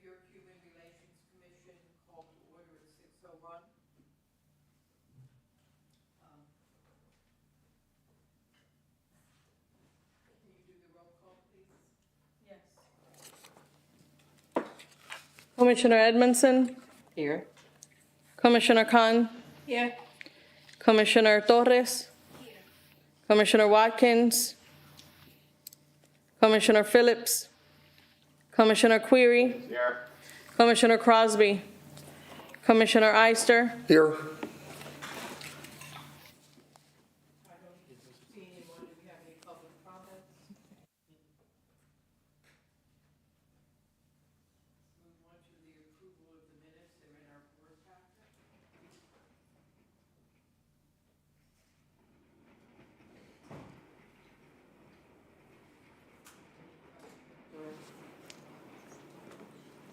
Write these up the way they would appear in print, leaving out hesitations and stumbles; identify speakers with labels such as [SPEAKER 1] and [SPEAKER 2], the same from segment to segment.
[SPEAKER 1] Your Human Relations Commission called to order at 6:01. Can you do the roll call, please? Yes.
[SPEAKER 2] Commissioner Edmondson,
[SPEAKER 3] Here.
[SPEAKER 2] Commissioner Khan,
[SPEAKER 3] Here.
[SPEAKER 2] Commissioner Torres, Commissioner Watkins, Commissioner Phillips, Commissioner Query,
[SPEAKER 4] Here.
[SPEAKER 2] Commissioner Crosby, Commissioner Eyster,
[SPEAKER 5] Here.
[SPEAKER 1] I don't see anyone. Do we have any public comments? Move on to the approval of the minutes. They're in our board packet.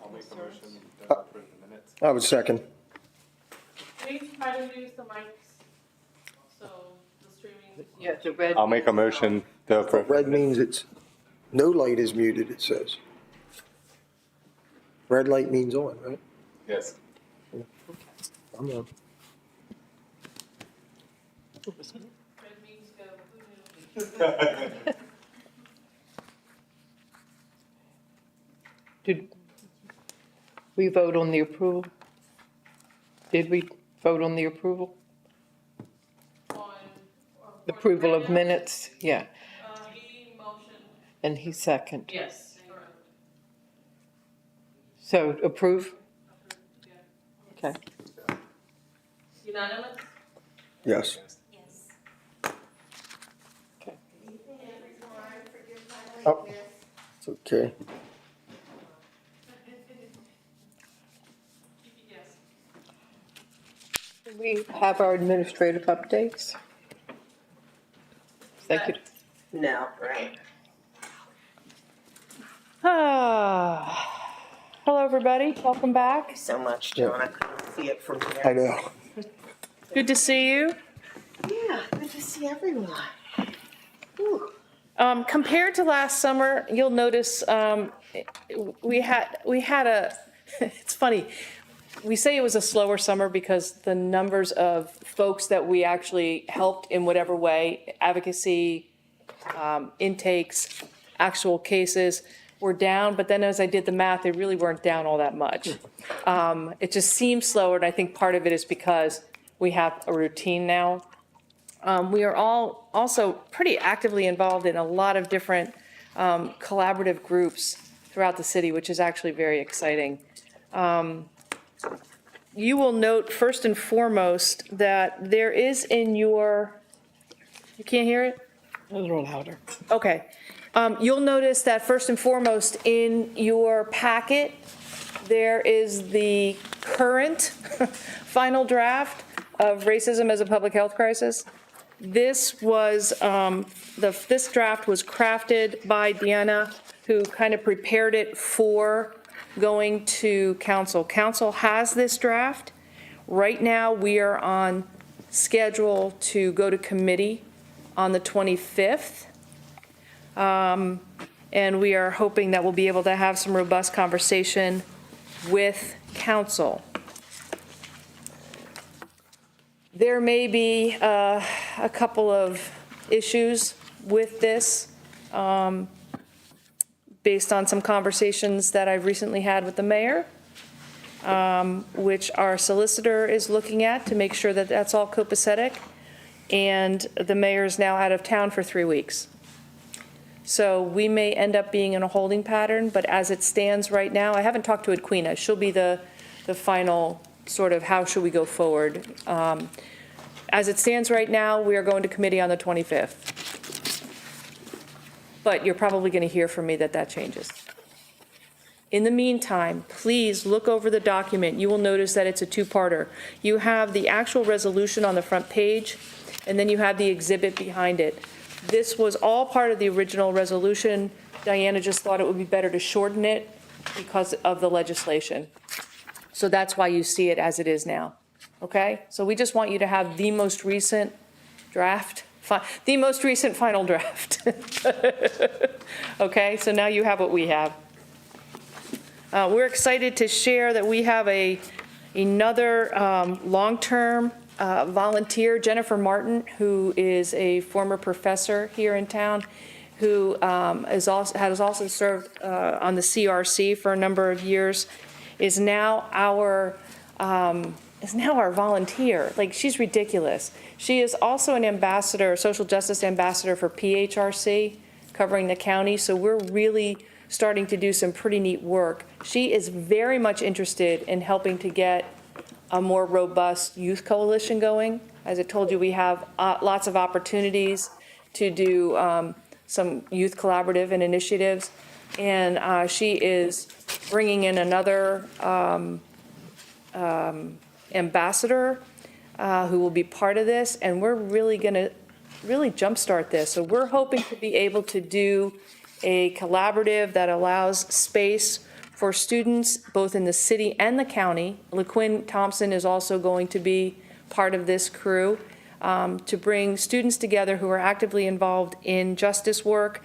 [SPEAKER 4] I'll make a motion to approve the minutes.
[SPEAKER 5] I would second.
[SPEAKER 2] please try to use the mics so the streaming.
[SPEAKER 3] Yeah, the red.
[SPEAKER 4] I'll make a motion to approve.
[SPEAKER 5] Red means it's, no light is muted, it says. Red light means on, right?
[SPEAKER 4] Yes.
[SPEAKER 5] I'm on.
[SPEAKER 2] Red means go, who knew?
[SPEAKER 3] Did we vote on the approval? Did we vote on the approval?
[SPEAKER 2] On.
[SPEAKER 3] The approval of minutes, yeah,
[SPEAKER 2] He motion.
[SPEAKER 3] and he second.
[SPEAKER 2] Yes. Correct.
[SPEAKER 3] So approve? Okay.
[SPEAKER 2] Unanimous?
[SPEAKER 5] Yes.
[SPEAKER 3] Okay.
[SPEAKER 5] Oh, it's okay.
[SPEAKER 2] Yes.
[SPEAKER 3] Do we have our administrative updates? Executive.
[SPEAKER 6] No, right.
[SPEAKER 2] Hello, everybody. Welcome back.
[SPEAKER 6] So much, John. I couldn't see it from
[SPEAKER 5] I
[SPEAKER 6] here.
[SPEAKER 5] know.
[SPEAKER 2] Good to see you.
[SPEAKER 6] Yeah, good to see everyone. Whew.
[SPEAKER 2] Compared to last summer, you'll notice we had a, it's funny, we say it was a slower summer because the numbers of folks that we actually helped in whatever way, advocacy, intakes, actual cases, were down, but then as I did the math, they really weren't down all that much. It just seems slower, and I think part of it is because we have a routine now. We are all also pretty actively involved in a lot of different collaborative groups throughout the city, which is actually very exciting. You will note first and foremost that there is in your, you can't hear it?
[SPEAKER 3] A little louder.
[SPEAKER 2] Okay. You'll notice that first and foremost in your packet, there is the current final draft of racism as a public health crisis. This was, this draft was crafted by Deanna, who kind of prepared it for going to council. Council has this draft. Right now, we are on schedule to go to committee on the 25th. And we are hoping that we'll be able to have some robust conversation with council. There may be a couple of issues with this based on some conversations that I've recently had with the mayor, which our solicitor is looking at to make sure that that's all copacetic. And the mayor is now out of town for 3 weeks. So we may end up being in a holding pattern, but as it stands right now, I haven't talked to Edquina. She'll be the final sort of how should we go forward. As it stands right now, we are going to committee on the 25th. But you're probably going to hear from me that that changes. In the meantime, please look over the document. You will notice that it's a two-parter. You have the actual resolution on the front page, and then you have the exhibit behind it. This was all part of the original resolution. Diana just thought it would be better to shorten it because of the legislation. So that's why you see it as it is now, okay? So we just want you to have the most recent draft, the most recent final draft. Okay, so now you have what we have. We're excited to share that we have another long-term volunteer, Jennifer Martin, who is a former professor here in town, who has also served on the CRC for a number of years, is now our volunteer. Like, she's ridiculous. She is also an ambassador, social justice ambassador for PHRC, covering the county, so we're really starting to do some pretty neat work. She is very much interested in helping to get a more robust youth coalition going. As I told you, we have lots of opportunities to do some youth collaborative and initiatives, and she is bringing in another ambassador who will be part of this, and we're really going to jumpstart this. So we're hoping to be able to do a collaborative that allows space for students both in the city and the county. LaQuinn Thompson is also going to be part of this crew to bring students together who are actively involved in justice work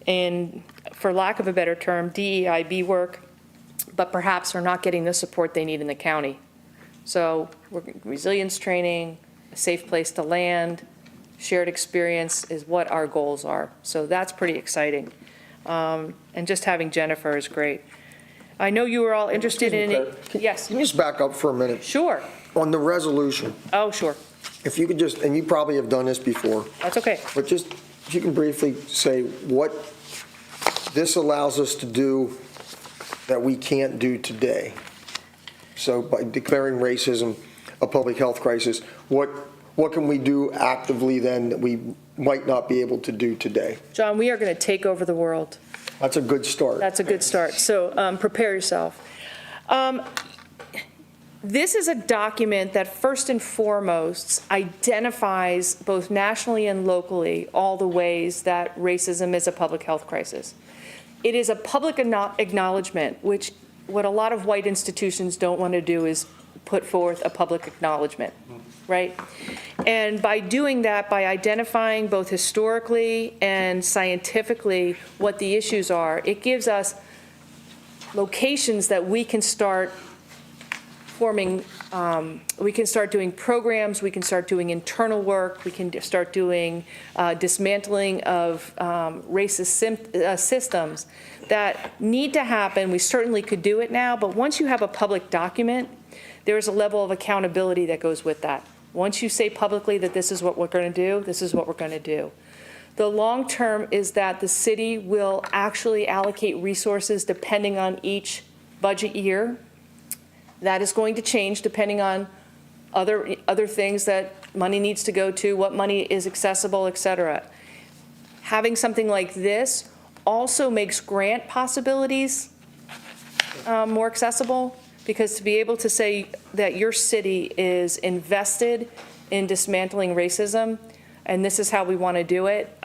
[SPEAKER 2] and, for lack of a better term, DEIB work, but perhaps are not getting the support they need in the county. So resilience training, a safe place to land, shared experience is what our goals are. So that's pretty exciting. And just having Jennifer is great. I know you were all interested in it. Yes,
[SPEAKER 5] Can you just back up for a minute?
[SPEAKER 2] sure.
[SPEAKER 5] On the resolution,
[SPEAKER 2] Oh, sure.
[SPEAKER 5] if you could just, and you probably have done this before,
[SPEAKER 2] That's okay.
[SPEAKER 5] but just, if you can briefly say what this allows us to do that we can't do today. So by declaring racism a public health crisis, what can we do actively then that we might not be able to do today?
[SPEAKER 2] John, we are going to take over the world.
[SPEAKER 5] That's a good start.
[SPEAKER 2] That's a good start. So prepare yourself. This is a document that first and foremost identifies both nationally and locally all the ways that racism is a public health crisis. It is a public acknowledgement, which what a lot of white institutions don't want to do is put forth a public acknowledgement, right? And by doing that, by identifying both historically and scientifically what the issues are, it gives us locations that we can start forming, we can start doing programs, we can start doing internal work, we can start doing dismantling of racist systems that need to happen. We certainly could do it now, but once you have a public document, there's a level of accountability that goes with that. Once you say publicly that this is what we're going to do, this is what we're going to do. The long term is that the city will actually allocate resources depending on each budget year. That is going to change depending on other things that money needs to go to, what money is accessible, et cetera. Having something like this also makes grant possibilities more accessible, because to be able to say that your city is invested in dismantling racism, and this is how we want to do it,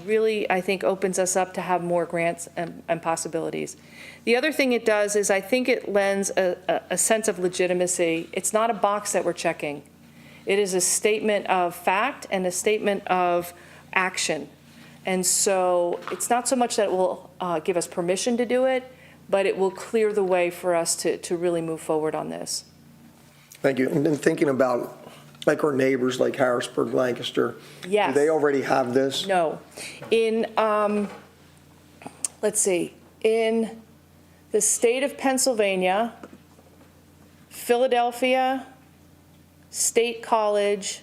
[SPEAKER 2] really, I think, opens us up to have more grants and possibilities. The other thing it does is I think it lends a sense of legitimacy. It's not a box that we're checking. It is a statement of fact and a statement of action. And so it's not so much that it will give us permission to do it, but it will clear the way for us to really move forward on this.
[SPEAKER 5] Thank you. And then thinking about like our neighbors, like Harrisburg, Lancaster.
[SPEAKER 2] Yes.
[SPEAKER 5] Do they already have this?
[SPEAKER 2] No. In, let's see, in the state of Pennsylvania, Philadelphia, State College,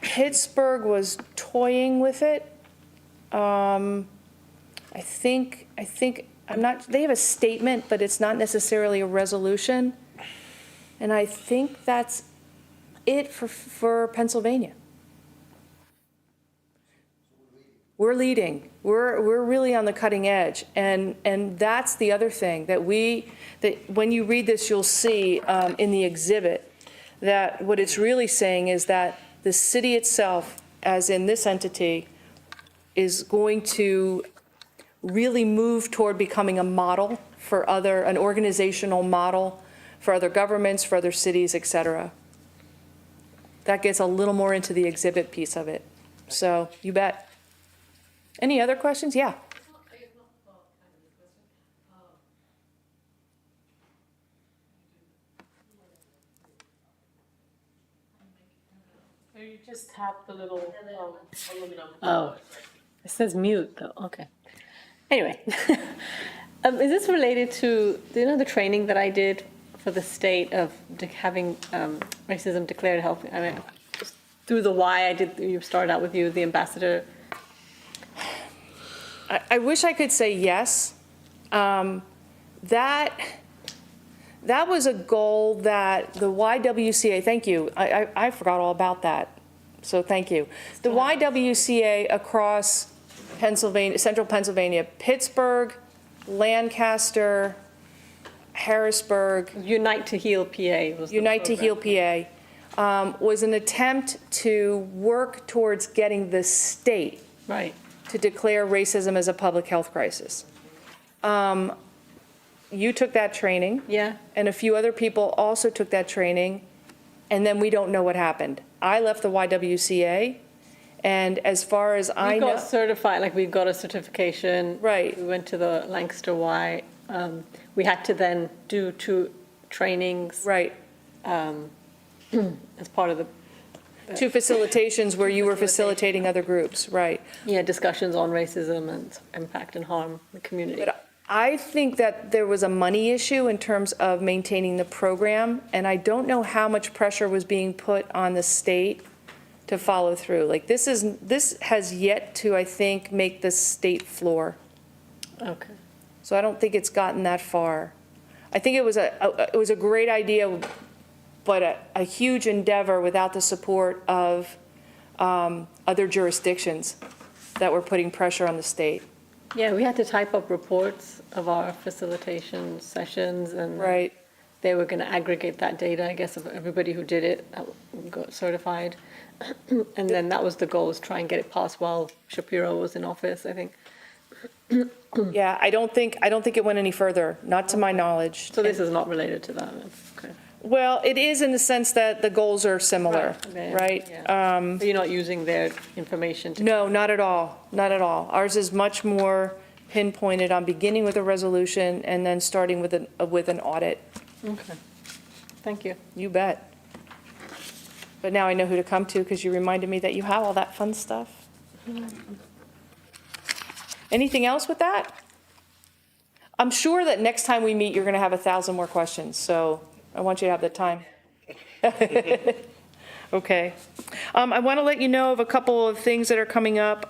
[SPEAKER 2] Pittsburgh was toying with it. I think, I'm not, they have a statement, but it's not necessarily a resolution. And I think that's it for Pennsylvania. We're leading. We're really on the cutting edge. And that's the other thing that when you read this, you'll see in the exhibit that what it's really saying is that the city itself, as in this entity, is going to really move toward becoming a model for an organizational model for other governments, for other cities, et cetera. That gets a little more into the exhibit piece of it. So you bet. Any other questions? Yeah.
[SPEAKER 1] If
[SPEAKER 7] you just tap the little aluminum.
[SPEAKER 8] Oh, it says mute though, okay. Anyway, is this related to, do you know the training that I did for the state of having racism declared healthy? I mean, just through the why I did, you started out with you, the ambassador.
[SPEAKER 2] I wish I could say yes. That was a goal that the YWCA, thank you, I forgot all about that, so thank you. The YWCA across Pennsylvania, central Pennsylvania, Pittsburgh, Lancaster, Harrisburg.
[SPEAKER 8] Unite to Heal PA was the
[SPEAKER 2] Unite to Heal
[SPEAKER 8] program.
[SPEAKER 2] PA, was an attempt to work towards getting the state
[SPEAKER 8] Right.
[SPEAKER 2] to declare racism as a public health crisis. You took that training.
[SPEAKER 8] Yeah.
[SPEAKER 2] And a few other people also took that training, and then we don't know what happened. I left the YWCA, and as far as I
[SPEAKER 8] We
[SPEAKER 2] know.
[SPEAKER 8] got certified, like we got a certification.
[SPEAKER 2] Right.
[SPEAKER 8] We went to the Lancaster Y. We had to then do 2 trainings
[SPEAKER 2] Right,
[SPEAKER 8] as part of the
[SPEAKER 2] 2 facilitations where you were facilitating other groups, right.
[SPEAKER 8] discussions on racism and impact and harm in the community.
[SPEAKER 2] But I think that there was a money issue in terms of maintaining the program, and I don't know how much pressure was being put on the state to follow through. Like, this has yet to, I think, make the state floor.
[SPEAKER 8] Okay.
[SPEAKER 2] So I don't think it's gotten that far. I think it was a great idea, but a huge endeavor without the support of other jurisdictions that were putting pressure on the state.
[SPEAKER 8] Yeah, we had to type up reports of our facilitation sessions, and
[SPEAKER 2] Right.
[SPEAKER 8] they were going to aggregate that data, I guess, of everybody who did it, got certified. And then that was the goal, was try and get it passed while Shapiro was in office, I think.
[SPEAKER 2] Yeah, I don't think it went any further, not to my knowledge.
[SPEAKER 8] So this is not related to that, okay.
[SPEAKER 2] Well, it is in the sense that the goals are similar,
[SPEAKER 8] Okay,
[SPEAKER 2] right?
[SPEAKER 8] yeah. But you're not using their information to.
[SPEAKER 2] No, not at all, not at all. Ours is much more pinpointed on beginning with a resolution and then starting with an audit.
[SPEAKER 8] Okay, thank you.
[SPEAKER 2] You bet. But now I know who to come to because you reminded me that you have all that fun stuff. Anything else with that? I'm sure that next time we meet, you're going to have 1,000 more questions, so I want you to have the time. Okay. I want to let you know of a couple of things that are coming up.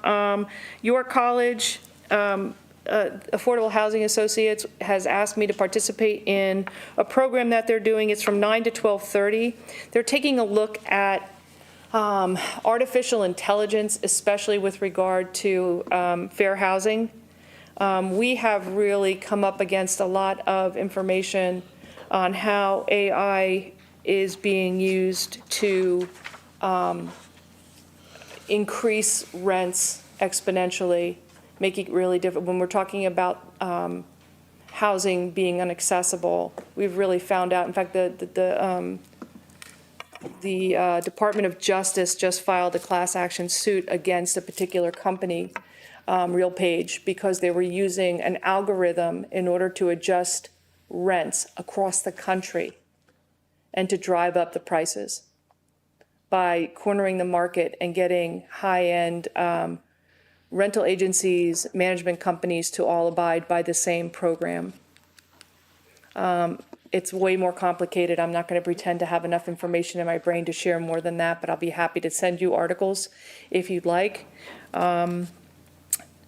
[SPEAKER 2] York College Affordable Housing Associates has asked me to participate in a program that they're doing. It's from 9 to 12:30. They're taking a look at artificial intelligence, especially with regard to fair housing. We have really come up against a lot of information on how AI is being used to increase rents exponentially, making it really difficult. When we're talking about housing being inaccessible, we've really found out, in fact, the Department of Justice just filed a class action suit against a particular company, RealPage, because they were using an algorithm in order to adjust rents across the country and to drive up the prices by cornering the market and getting high-end rental agencies, management companies to all abide by the same program. It's way more complicated. I'm not going to pretend to have enough information in my brain to share more than that, but I'll be happy to send you articles if you'd like.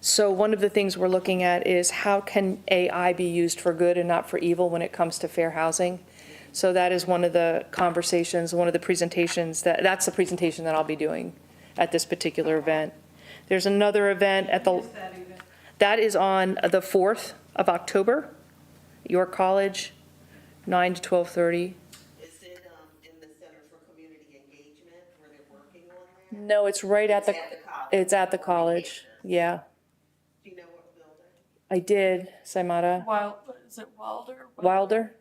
[SPEAKER 2] So one of the things we're looking at is how can AI be used for good and not for evil when it comes to fair housing? So that is one of the conversations, one of the presentations, that's the presentation that I'll be doing at this particular event. There's another event at the, that is on the 4th of October, York College, 9 to 12:30.
[SPEAKER 6] Is it in the Center for Community Engagement where they're working on that?
[SPEAKER 2] No, it's right at the,
[SPEAKER 6] It's at the college.
[SPEAKER 2] it's at the college, yeah.
[SPEAKER 6] Do you know what building?
[SPEAKER 2] I did, Saimata.
[SPEAKER 7] Is it Wilder?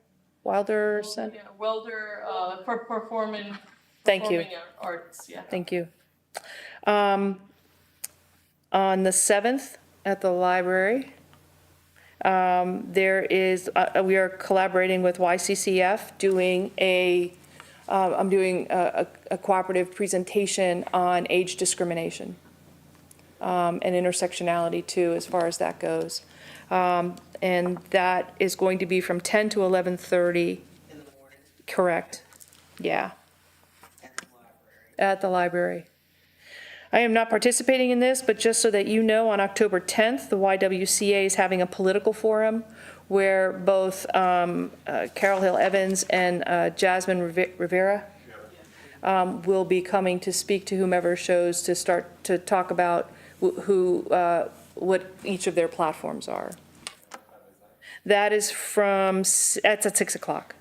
[SPEAKER 2] Wilder Center?
[SPEAKER 7] Yeah, Wilder, for performing.
[SPEAKER 2] Thank you.
[SPEAKER 7] Performing arts, yeah.
[SPEAKER 2] Thank you. On the 7th at the library, there is, we are collaborating with YCCF doing a I'm doing a cooperative presentation on age discrimination and intersectionality too, as far as that goes. And that is going to be from 10 to 11:30.
[SPEAKER 6] In the morning
[SPEAKER 2] Correct. Yeah,
[SPEAKER 6] at the library.
[SPEAKER 2] at the library. I am not participating in this, but just so that you know, on October 10th, the YWCA is having a political forum where both Carol Hill Evans and Jasmine Rivera will be coming to speak to whomever shows to start to talk about what each of their platforms are. That is that's at 6 o'clock.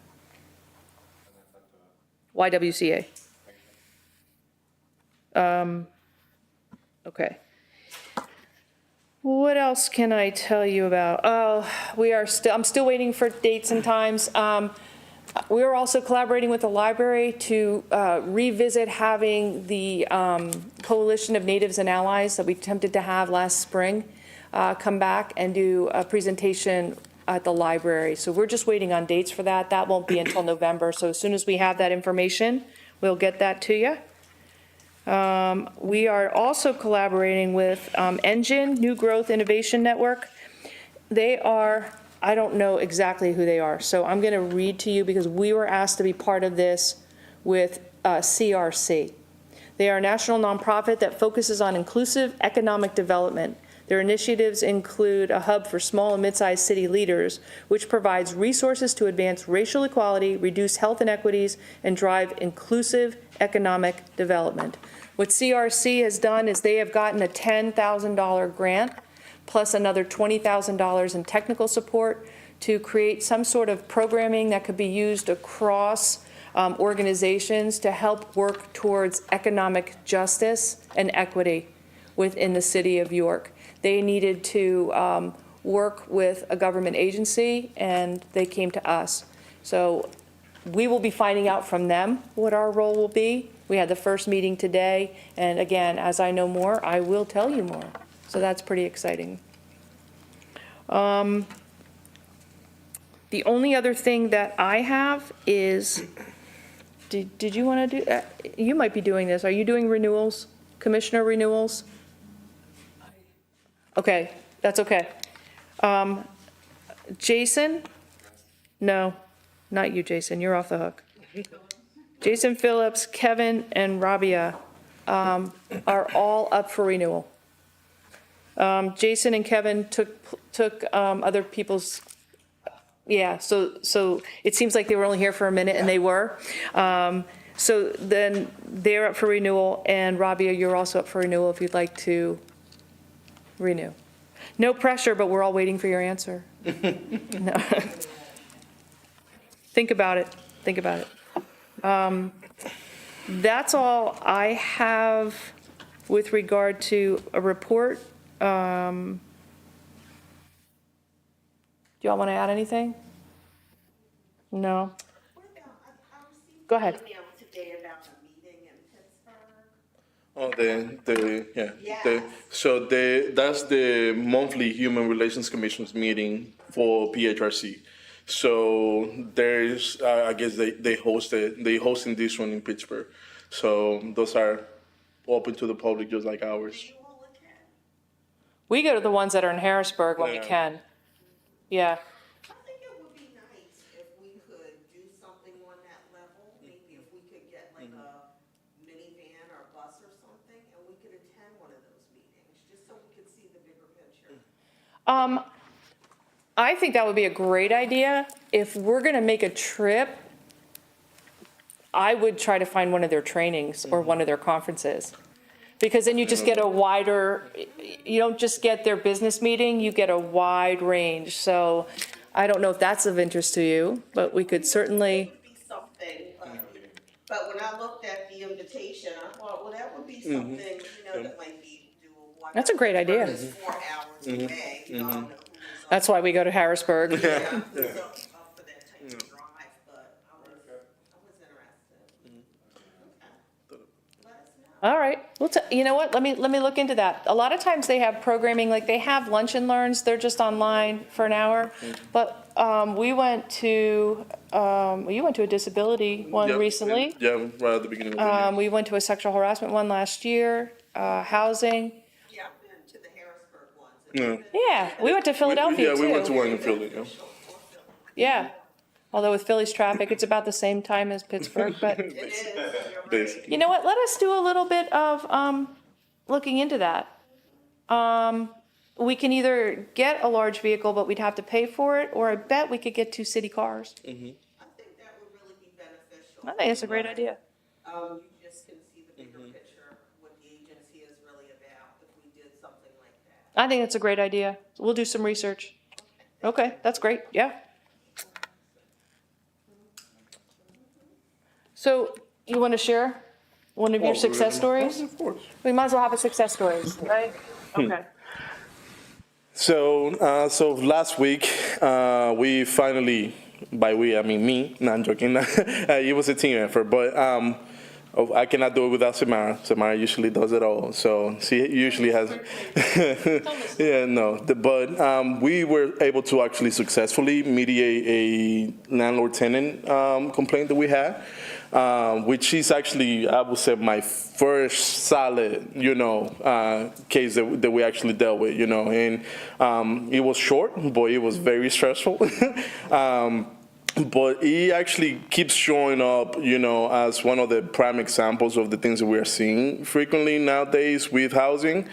[SPEAKER 2] YWCA. Okay. What else can I tell you about? Oh, I'm still waiting for dates and times. We are also collaborating with the library to revisit having the Coalition of Natives and Allies that we attempted to have last spring come back and do a presentation at the library. So we're just waiting on dates for that. That won't be until November. So as soon as we have that information, we'll get that to you. We are also collaborating with Engine, New Growth Innovation Network. They are, I don't know exactly who they are, so I'm going to read to you because we were asked to be part of this with CRC. They are a national nonprofit that focuses on inclusive economic development. Their initiatives include a hub for small and mid-sized city leaders, which provides resources to advance racial equality, reduce health inequities, and drive inclusive economic development. What CRC has done is they have gotten a $10,000 grant plus another $20,000 in technical support to create some sort of programming that could be used across organizations to help work towards economic justice and equity within the city of York. They needed to work with a government agency, and they came to us. So we will be finding out from them what our role will be. We had the first meeting today, and again, as I know more, I will tell you more. So that's pretty exciting. The only other thing that I have is, did you want to do, you might be doing this. Are you doing renewals, commissioner renewals? Okay, that's okay. Jason? No, not you, Jason. You're off the hook. Jason Phillips, Kevin, and Rabia are all up for renewal. Jason and Kevin took other people's, yeah, so it seems like they were only here for a minute, and they were. So then they're up for renewal, and Rabia, you're also up for renewal if you'd like to renew. No pressure, but we're all waiting for your answer. No. Think about it. Think about it. That's all I have with regard to a report. Do y'all want to add anything? No?
[SPEAKER 6] I received
[SPEAKER 2] Go ahead.
[SPEAKER 6] an email today about a meeting in Pittsburgh.
[SPEAKER 4] That's the monthly Human Relations Commission's meeting for PHRC. So there's, I guess they hosting this one in Pittsburgh. So those are open to the public, just like ours.
[SPEAKER 6] You all attend?
[SPEAKER 2] We go to the ones that are in Harrisburg when we
[SPEAKER 4] Yeah.
[SPEAKER 2] can. Yeah.
[SPEAKER 6] I think it would be nice if we could do something on that level. Maybe if we could get like a minivan or bus or something, and we could attend one of those meetings, just so we could see the bigger picture.
[SPEAKER 2] I think that would be a great idea. If we're going to make a trip, I would try to find one of their trainings or one of their conferences. Because then you just get a wider, you don't just get their business meeting, you get a wide range. So I don't know if that's of interest to you, but we could certainly,
[SPEAKER 6] It would be something, but when I looked at the invitation, I thought, well, that would be something, that might be doable.
[SPEAKER 2] That's a great idea.
[SPEAKER 6] It's 4 hours away, I don't know who's
[SPEAKER 2] that's why we go to Harrisburg.
[SPEAKER 6] who's up for that type of drive, but I was interested. Okay. Let us know.
[SPEAKER 2] All right. Well, you know what? Let me look into that. A lot of times they have programming, like they have lunch and learns. They're just online for an hour. But we went to you went to a disability one
[SPEAKER 4] Yep,
[SPEAKER 2] recently.
[SPEAKER 4] Yeah, right at the beginning of the year.
[SPEAKER 2] We went to a sexual harassment one last year. Housing.
[SPEAKER 6] Yeah, I've been to the Harrisburg ones.
[SPEAKER 4] Yeah.
[SPEAKER 2] Yeah, we went to Philadelphia
[SPEAKER 4] Yeah, we went to
[SPEAKER 2] too.
[SPEAKER 4] one in Philly, yeah.
[SPEAKER 2] Yeah. Although with Philly's traffic, it's about the same time as Pittsburgh. But
[SPEAKER 6] It is, you're right.
[SPEAKER 4] Basically.
[SPEAKER 2] you know what? Let us do a little bit of looking into that. We can either get a large vehicle, but we'd have to pay for it, or I bet we could get 2 city cars.
[SPEAKER 6] I think that would really be beneficial.
[SPEAKER 2] I think it's a great idea.
[SPEAKER 6] You just can see the bigger picture, what the agency is really about, if we did something like that.
[SPEAKER 2] I think it's a great idea. We'll do some research. Okay, that's great. Yeah. So you want to share one of your success stories?
[SPEAKER 4] Of course.
[SPEAKER 2] We might as well have a success stories, right? Okay.
[SPEAKER 4] So last week, we finally, by we, I mean me, no, I'm joking. It was a team effort, but I cannot do it without Samara. Samara usually does it all, so she usually has. Yeah, no, but we were able to actually successfully mediate a landlord-tenant complaint that we had. Which is actually, I would say, my first solid, case that we actually dealt with, and it was short, but it was very stressful. But it actually keeps showing up, as one of the prime examples of the things that we are seeing frequently nowadays with housing.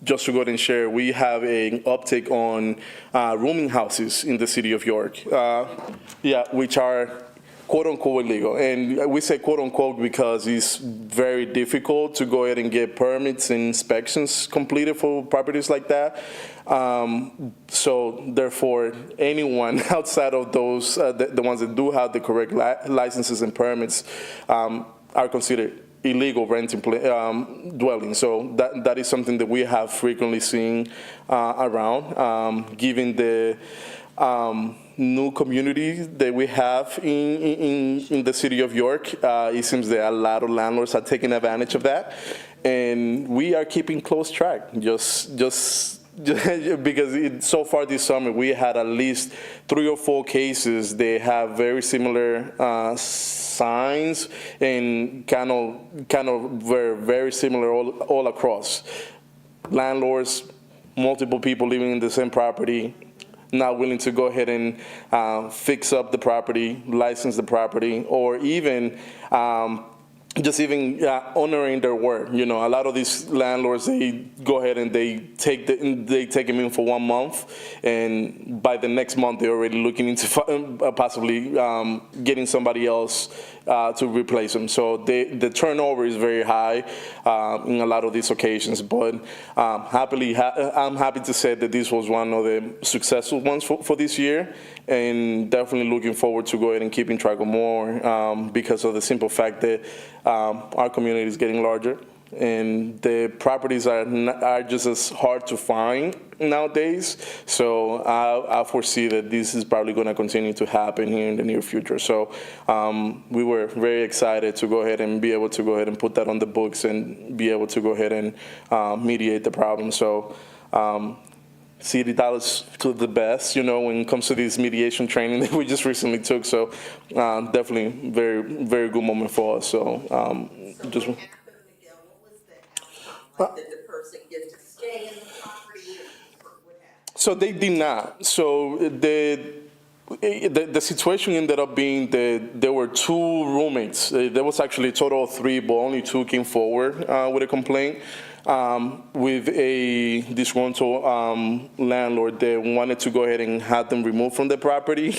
[SPEAKER 4] Just to go ahead and share, we have an uptick on rooming houses in the city of York, which are quote-unquote illegal. And we say quote-unquote because it's very difficult to go ahead and get permits and inspections completed for properties like that. So therefore, anyone outside of those, the ones that do have the correct licenses and permits, are considered illegal renting dwelling. So that is something that we have frequently seen around, given the new communities that we have in the city of York. It seems that a lot of landlords are taking advantage of that, and we are keeping close track. Just because so far this summer we had at least 3 or 4 cases. They have very similar signs and kind of were very similar all across. Landlords, multiple people living in the same property, not willing to go ahead and fix up the property, license the property, or even just even honoring their word. A lot of these landlords, they go ahead and they take them in for 1 month, and by the next month they're already looking into possibly getting somebody else to replace them. So the turnover is very high in a lot of these occasions. But I'm happy to say that this was one of the successful ones for this year, and definitely looking forward to go ahead and keeping track of more because of the simple fact that our community is getting larger, and the properties are just as hard to find nowadays. So I foresee that this is probably going to continue to happen here in the near future. So we were very excited to go ahead and be able to go ahead and put that on the books and be able to go ahead and mediate the problem. So City Dallas to the best, when it comes to this mediation training that we just recently took. So definitely very, very good moment for us. So just.
[SPEAKER 6] What happened, Miguel? What was the outcome? Did the person get to stay in the property, or what happened?
[SPEAKER 4] So they did not. So the situation ended up being that there were 2 roommates. There was actually a total of 3, but only 2 came forward with a complaint. With a disgruntled landlord that wanted to go ahead and have them removed from the property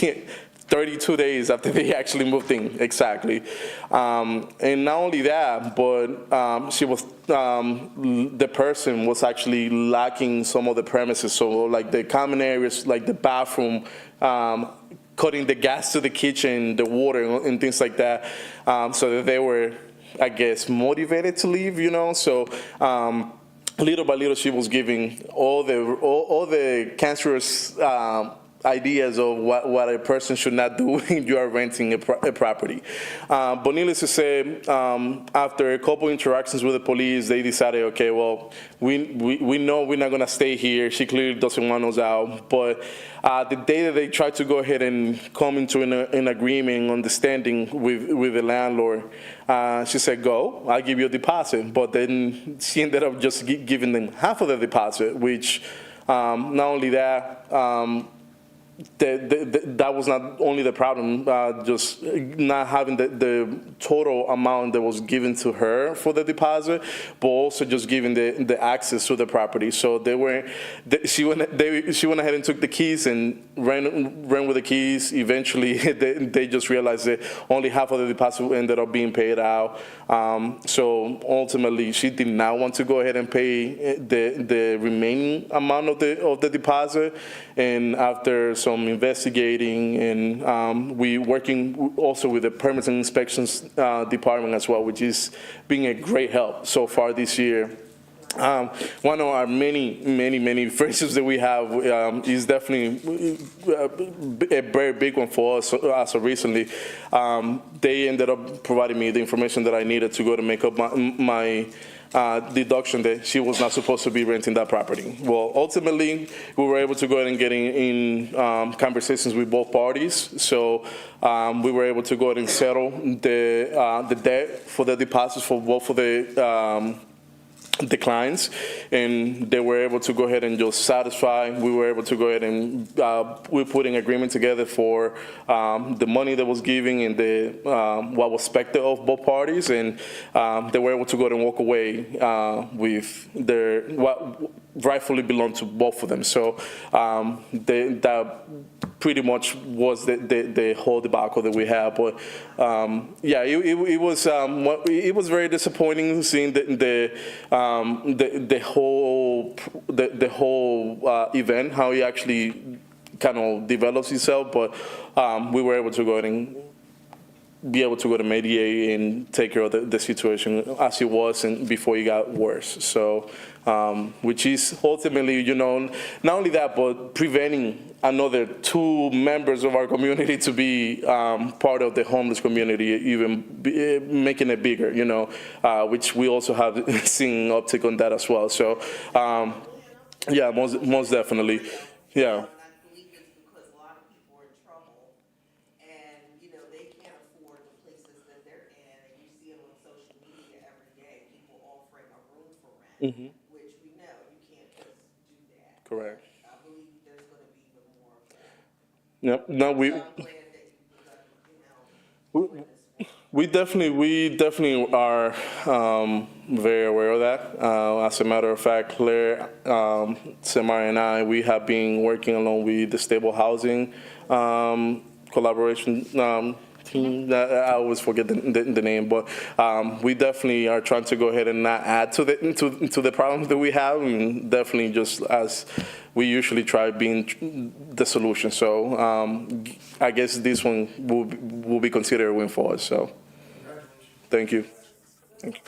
[SPEAKER 4] 32 days after they actually moved in, exactly. And not only that, but she was the person was actually lacking some of the premises, so like the common areas, like the bathroom, cutting the gas to the kitchen, the water, and things like that, so that they were, I guess, motivated to leave, So little by little, she was giving all the cancerous ideas of what a person should not do when you are renting a property. But needless to say, after a couple interactions with the police, they decided, okay, well, we know we're not going to stay here. She clearly doesn't want us out. But the day that they tried to go ahead and come into an agreement, understanding with the landlord, she said, go, I'll give you a deposit. But then she ended up just giving them half of the deposit, which not only that, that was not only the problem, just not having the total amount that was given to her for the deposit, but also just giving the access to the property. So she went ahead and took the keys and ran with the keys. Eventually, they just realized that only half of the deposit ended up being paid out. So ultimately, she did not want to go ahead and pay the remaining amount of the deposit. And after some investigating, and we working also with the permits and inspections department as well, which is being a great help so far this year. One of our many friendships that we have is definitely a very big one for us as of recently. They ended up providing me the information that I needed to go to make up my deduction that she was not supposed to be renting that property. Well, ultimately, we were able to go ahead and get in conversations with both parties. So we were able to go ahead and settle the debt for the deposits for both of the clients, and they were able to go ahead and just satisfy. We were able to go ahead and we put an agreement together for the money that was given and the what was expected of both parties, and they were able to go ahead and walk away with their what rightfully belonged to both of them. So that pretty much was the whole debacle that we had. But yeah, it was very disappointing seeing the whole event, how it actually kind of develops itself. But we were able to go ahead and be able to go to mediate and take care of the situation as it was and before it got worse. So, which is ultimately, not only that, but preventing another 2 members of our community to be part of the homeless community, even making it bigger, which we also have seen an uptick on that as well. So, yeah, most definitely, yeah. Mm-hmm.
[SPEAKER 6] Which we know you can't just do that.
[SPEAKER 4] Correct.
[SPEAKER 6] I believe there's going to be even more of that.
[SPEAKER 4] Yep. No, we.
[SPEAKER 6] So I'm glad that doing this.
[SPEAKER 4] We definitely are very aware of that. As a matter of fact, Claire, Samara, and I, we have been working along with the stable housing collaboration team. I always forget the name, but we definitely are trying to go ahead and not add to the problems that we have, and definitely just as we usually try being the solution. So I guess this one will be considered a win for us. So thank you. Thank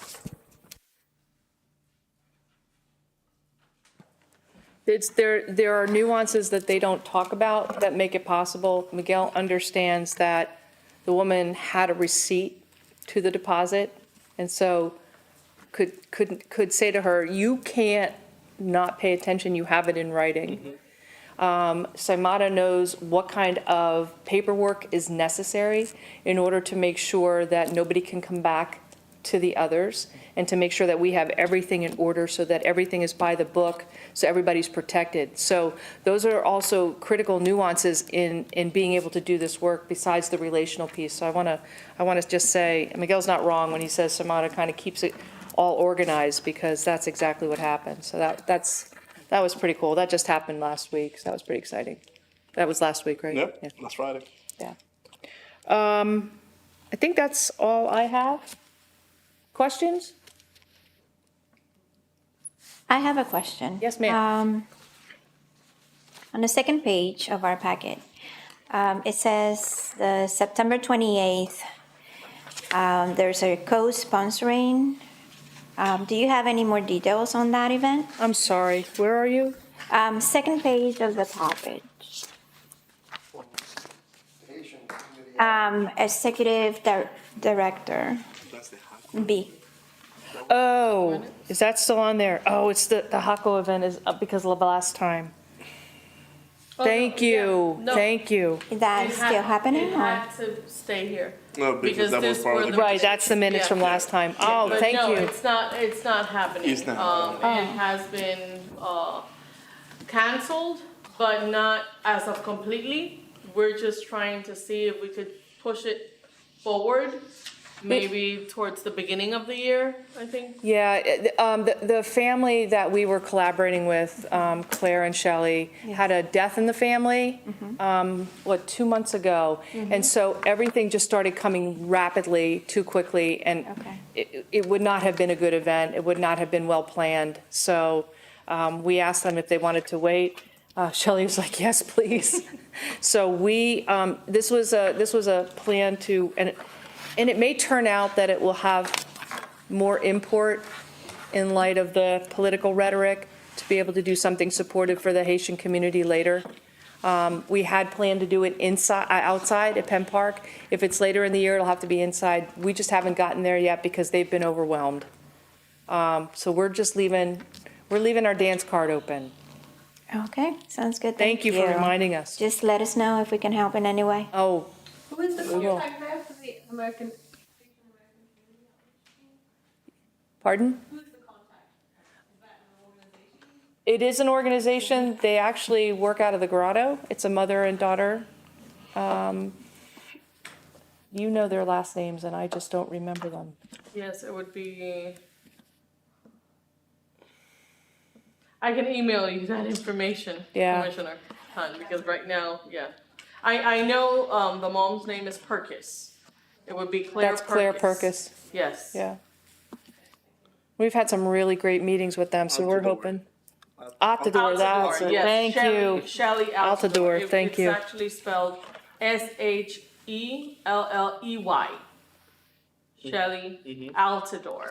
[SPEAKER 4] you.
[SPEAKER 2] There are nuances that they don't talk about that make it possible. Miguel understands that the woman had a receipt to the deposit, and so could say to her, you can't not pay attention, you have it in writing. Saimata knows what kind of paperwork is necessary in order to make sure that nobody can come back to the others, and to make sure that we have everything in order so that everything is by the book, so everybody's protected. So those are also critical nuances in being able to do this work besides the relational piece. So I want to just say, Miguel's not wrong when he says Saimata kind of keeps it all organized, because that's exactly what happened. So that was pretty cool. That just happened last week, so that was pretty exciting. That was last week, right?
[SPEAKER 4] Yep,
[SPEAKER 2] Yeah.
[SPEAKER 4] that's Friday.
[SPEAKER 2] Yeah. I think that's all I have. Questions?
[SPEAKER 9] I have a question.
[SPEAKER 2] Yes, ma'am.
[SPEAKER 9] On the second page of our packet, it says the September 28th, there's a co-sponsoring. Do you have any more details on that event?
[SPEAKER 2] I'm sorry, where are you?
[SPEAKER 9] Second page of the package. Executive Director, B.
[SPEAKER 2] Oh, is that still on there? Oh, it's the HACO event is up because of the last time.
[SPEAKER 7] Oh,
[SPEAKER 2] Thank
[SPEAKER 7] no,
[SPEAKER 2] you,
[SPEAKER 7] yeah, no.
[SPEAKER 2] thank you.
[SPEAKER 9] Is that
[SPEAKER 7] It had-
[SPEAKER 9] still happening?
[SPEAKER 7] It
[SPEAKER 9] or-
[SPEAKER 7] had to stay here.
[SPEAKER 4] No, because that was
[SPEAKER 7] this
[SPEAKER 4] part of
[SPEAKER 7] were
[SPEAKER 4] the.
[SPEAKER 2] Right, that's the minutes
[SPEAKER 7] Yeah.
[SPEAKER 2] from last time. Oh,
[SPEAKER 7] But
[SPEAKER 2] thank
[SPEAKER 7] no,
[SPEAKER 2] you.
[SPEAKER 7] it's not happening.
[SPEAKER 4] It's not.
[SPEAKER 7] It has been, canceled, but not as of completely. We're just trying to see if we could push it forward, maybe towards the beginning of the year, I think.
[SPEAKER 2] Yeah, the family that we were collaborating with, Claire and Shelley, had a death in the family, 2 months ago? And so everything just started coming rapidly, too quickly, and
[SPEAKER 9] Okay.
[SPEAKER 2] it would not have been a good event. It would not have been well-planned. So we asked them if they wanted to wait. Shelley was like, yes, please. So this was a plan to, and it may turn out that it will have more import in light of the political rhetoric to be able to do something supportive for the Haitian community later. We had planned to do it outside at Penn Park. If it's later in the year, it'll have to be inside. We just haven't gotten there yet because they've been overwhelmed. So we're leaving our dance card open.
[SPEAKER 9] Okay, sounds good.
[SPEAKER 2] Thank you for reminding us.
[SPEAKER 9] Just let us know if we can help in any way.
[SPEAKER 2] Oh,
[SPEAKER 1] Who is the
[SPEAKER 2] will.
[SPEAKER 1] contact there for the American?
[SPEAKER 2] pardon?
[SPEAKER 1] Who is the contact? Is that an organization?
[SPEAKER 2] It is an organization. They actually work out of the grotto. It's a mother and daughter. You know their last names, and I just don't remember them.
[SPEAKER 7] Yes, it would be. I can email you that information,
[SPEAKER 2] Yeah.
[SPEAKER 7] Commissioner Hunt, because right now, yeah. I know, the mom's name is Perkis. It would be Claire Perkis.
[SPEAKER 2] That's Claire Perkis.
[SPEAKER 7] Yes.
[SPEAKER 2] Yeah. We've had some really great meetings with them, so we're hoping. Altador, that's it.
[SPEAKER 7] Yes,
[SPEAKER 2] Thank you.
[SPEAKER 7] Shelley
[SPEAKER 2] Altador,
[SPEAKER 7] Altador.
[SPEAKER 2] thank you.
[SPEAKER 7] It's actually spelled Shelley. Shelley Altador.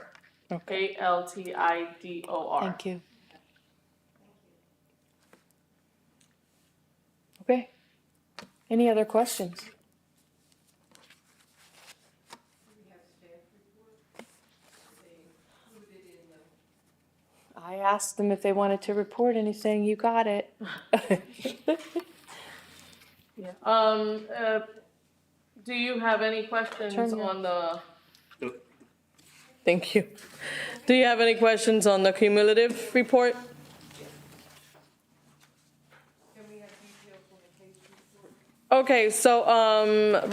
[SPEAKER 2] Okay.
[SPEAKER 7] Altidor.
[SPEAKER 2] Thank you. Okay. Any other questions? I asked them if they wanted to report anything. You got it.
[SPEAKER 7] Do you have any questions
[SPEAKER 2] Turn your-
[SPEAKER 7] on the? Thank you. Do you have any questions on the cumulative report? Okay, so,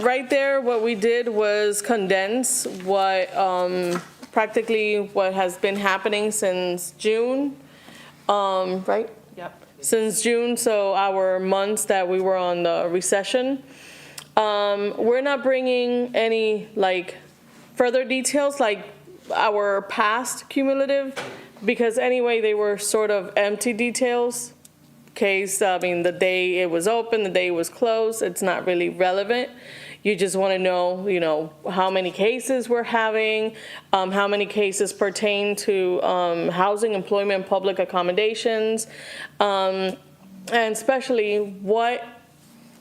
[SPEAKER 7] right there, what we did was condense what, practically what has been happening since June, right?
[SPEAKER 2] Yep.
[SPEAKER 7] Since June, so our months that we were on the recession. We're not bringing any, like, further details, like our past cumulative, because anyway, they were sort of empty details. Case, I mean, the day it was open, the day it was closed, it's not really relevant. You just want to know, how many cases we're having, how many cases pertain to housing, employment, public accommodations, and especially what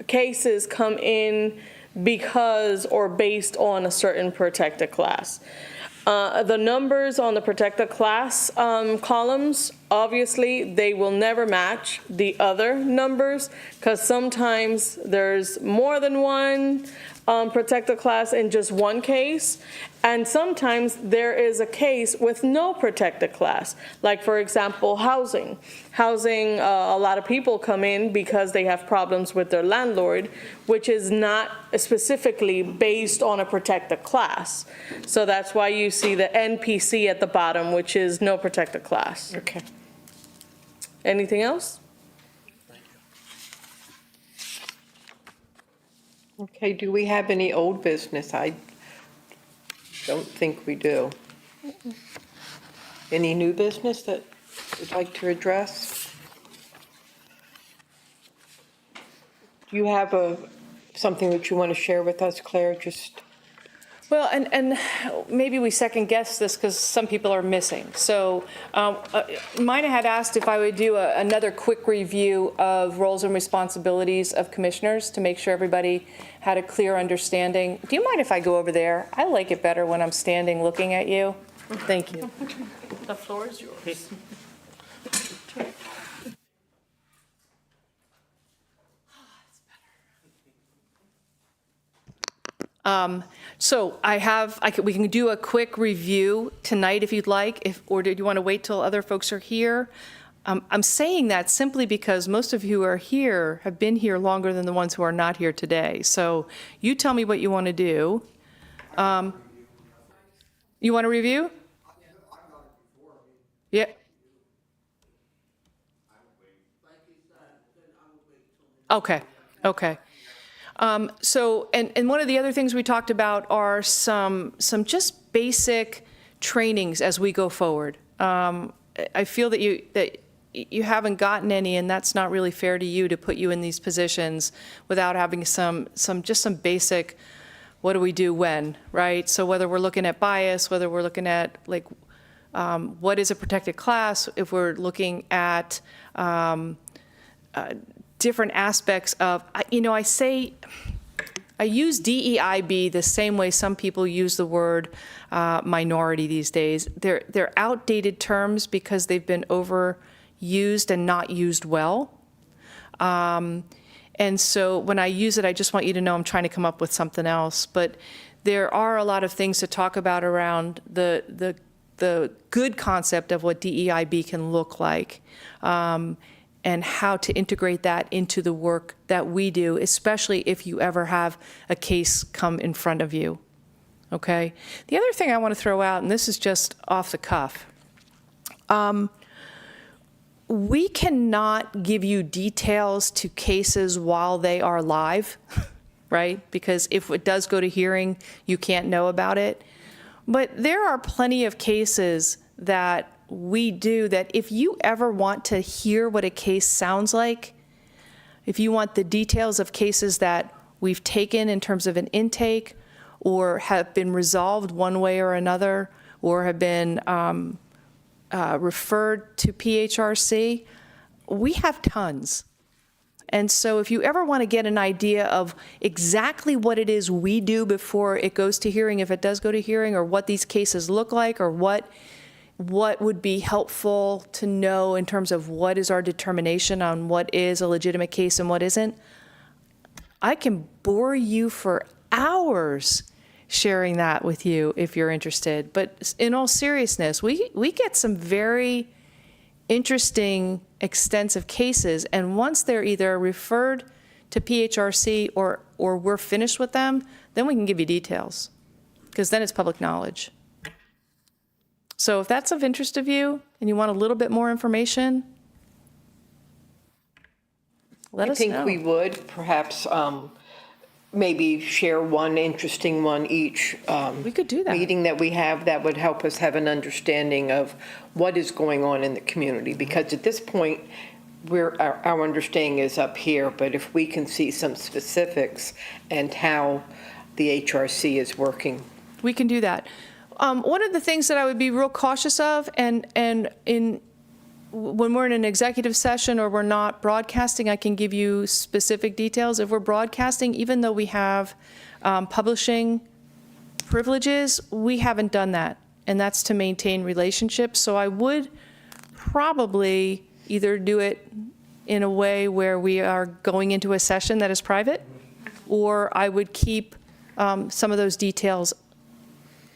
[SPEAKER 7] cases come in because or based on a certain protected class. The numbers on the protected class columns, obviously, they will never match the other numbers because sometimes there's more than one protected class in just one case, and sometimes there is a case with no protected class. Like, for example, housing. Housing, a lot of people come in because they have problems with their landlord, which is not specifically based on a protected class. So that's why you see the NPC at the bottom, which is no protected class.
[SPEAKER 2] Okay.
[SPEAKER 7] Anything else?
[SPEAKER 3] Okay, do we have any old business? I don't think we do. Any new business that you'd like to address? Do you have something that you want to share with us, Claire? Just
[SPEAKER 2] Well, and maybe we second guess this because some people are missing. So Mina had asked if I would do another quick review of roles and responsibilities of commissioners to make sure everybody had a clear understanding. Do you mind if I go over there? I like it better when I'm standing looking at you. Thank you.
[SPEAKER 7] The floor is yours.
[SPEAKER 2] So we can do a quick review tonight if you'd like, or did you want to wait till other folks are here? I'm saying that simply because most of you who are here have been here longer than the ones who are not here today. So you tell me what you want to do. You want to review? Yeah. Okay, okay. So, and one of the other things we talked about are some just basic trainings as we go forward. I feel that you haven't gotten any, and that's not really fair to you to put you in these positions without having some basic, what do we do when, right? So whether we're looking at bias, whether we're looking at like, what is a protected class, if we're looking at different aspects of, I use DEIB the same way some people use the word minority these days. They're outdated terms because they've been overused and not used well. And so when I use it, I just want you to know I'm trying to come up with something else. But there are a lot of things to talk about around the good concept of what DEIB can look like. And how to integrate that into the work that we do, especially if you ever have a case come in front of you, okay? The other thing I want to throw out, and this is just off the cuff, we cannot give you details to cases while they are live, right? Because if it does go to hearing, you can't know about it. But there are plenty of cases that we do that if you ever want to hear what a case sounds like, if you want the details of cases that we've taken in terms of an intake or have been resolved one way or another or have been referred to PHRC, we have tons. And so if you ever want to get an idea of exactly what it is we do before it goes to hearing, if it does go to hearing, or what these cases look like, or what would be helpful to know in terms of what is our determination on what is a legitimate case and what isn't, I can bore you for hours sharing that with you if you're interested. But in all seriousness, we get some very interesting, extensive cases, and once they're either referred to PHRC or we're finished with them, then we can give you details, because then it's public knowledge. So if that's of interest of you and you want a little bit more information, let us know.
[SPEAKER 3] I think we would perhaps maybe share one interesting one each.
[SPEAKER 2] We could do that.
[SPEAKER 3] Meeting that we have that would help us have an understanding of what is going on in the community. Because at this point, our understanding is up here, but if we can see some specifics and how the HRC is working.
[SPEAKER 2] We can do that. One of the things that I would be real cautious of, and when we're in an executive session or we're not broadcasting, I can give you specific details. If we're broadcasting, even though we have publishing privileges, we haven't done that, and that's to maintain relationships. So I would probably either do it in a way where we are going into a session that is private, or I would keep some of those details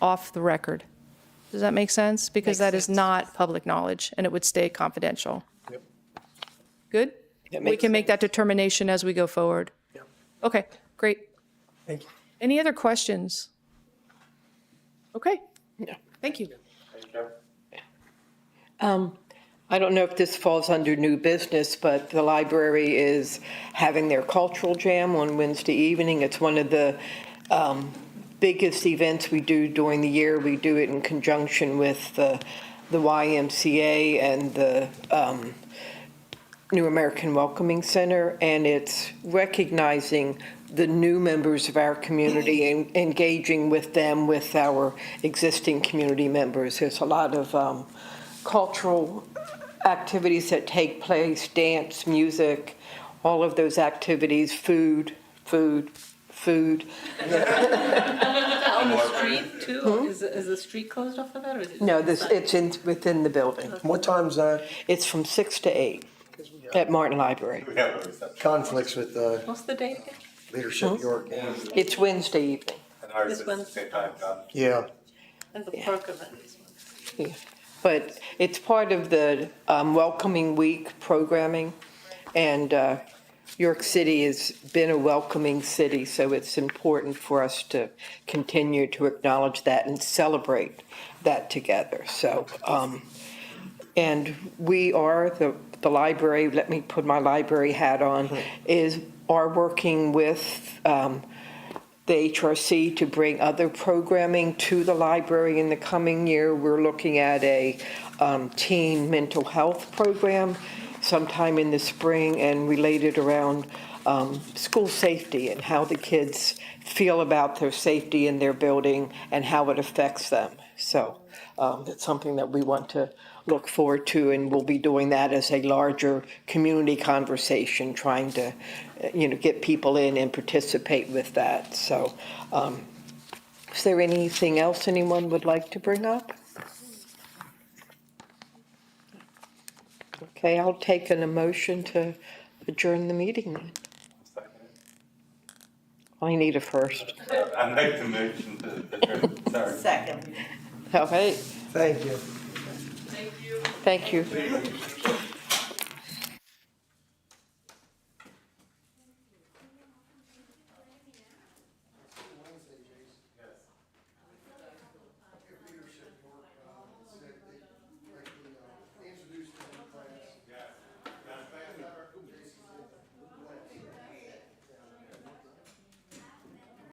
[SPEAKER 2] off the record. Does that make sense? Because that is not public knowledge, and it would stay confidential.
[SPEAKER 5] Yep.
[SPEAKER 2] Good? We can make that determination as we go forward.
[SPEAKER 5] Yep.
[SPEAKER 2] Okay, great.
[SPEAKER 5] Thank you.
[SPEAKER 2] Any other questions? Okay.
[SPEAKER 3] Yeah.
[SPEAKER 2] Thank you.
[SPEAKER 3] I don't know if this falls under new business, but the library is having their cultural jam on Wednesday evening. It's one of the biggest events we do during the year. We do it in conjunction with the YMCA and the New American Welcoming Center, and it's recognizing the new members of our community and engaging with them, with our existing community members. There's a lot of cultural activities that take place, dance, music, all of those activities, food.
[SPEAKER 8] On the street too? Is the street closed off for that, or is it?
[SPEAKER 3] No, it's within the building.
[SPEAKER 5] What time's that?
[SPEAKER 3] It's from 6 to 8 at Martin Library.
[SPEAKER 5] Conflicts with
[SPEAKER 8] What's the date again?
[SPEAKER 5] Leadership York.
[SPEAKER 3] It's Wednesday evening.
[SPEAKER 8] This Wednesday.
[SPEAKER 5] Yeah.
[SPEAKER 8] And the park event is Wednesday.
[SPEAKER 3] But it's part of the Welcoming Week programming, and York City has been a welcoming city, so it's important for us to continue to acknowledge that and celebrate that together. So, and we are, the library, let me put my library hat on, are working with the HRC to bring other programming to the library in the coming year. We're looking at a teen mental health program sometime in the spring, and related around school safety and how the kids feel about their safety in their building and how it affects them. So it's something that we want to look forward to, and we'll be doing that as a larger community conversation, trying to get people in and participate with that. So is there anything else anyone would like to bring up? Okay, I'll take an emotion to adjourn the meeting then. I need a first.
[SPEAKER 10] I make the motion to adjourn. Sorry.
[SPEAKER 6] Second.
[SPEAKER 3] All right,
[SPEAKER 5] Thank you.
[SPEAKER 3] thank you.